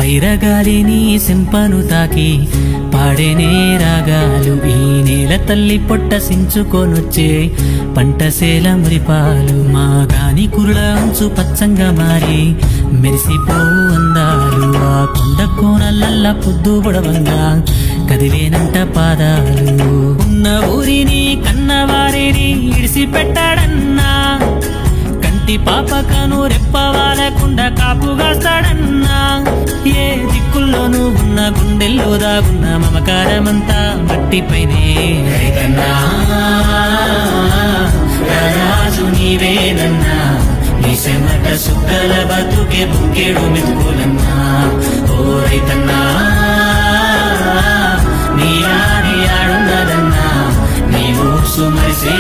వైరగాలిని సింపను తాకి పాడేనే రాగాలు ఈ నేల తల్లి పొట్ట సించుకొనొచ్చే పంటసేల మురిపాలు మా గాని కురుల అంచు పచ్చంగా మారి మెరిసిపోవు అందాలు ఆ కొండ కోనలల్ల పొద్దు పొడవంగా కదిలేనంట పాదాలు ఉన్న ఊరిని కన్నవారిని ఇడిసిపెట్టాడన్నా కంటి పాపకను రెప్పవాలకుండా కాపుగాస్తాడన్నా ఏ దిక్కుల్లోనూ ఉన్న గుండెల్లో దాగున్న మమకారమంతా మట్టిపైనే రైతన్నా రాజు నీవేనన్నా నీ సెమట సుక్కల బతుకే బుక్కేడు మెతుకులన్నా ఓ రైతన్నా నీ ఆడి ఆడున్నదన్నా నీవు సుమరిసే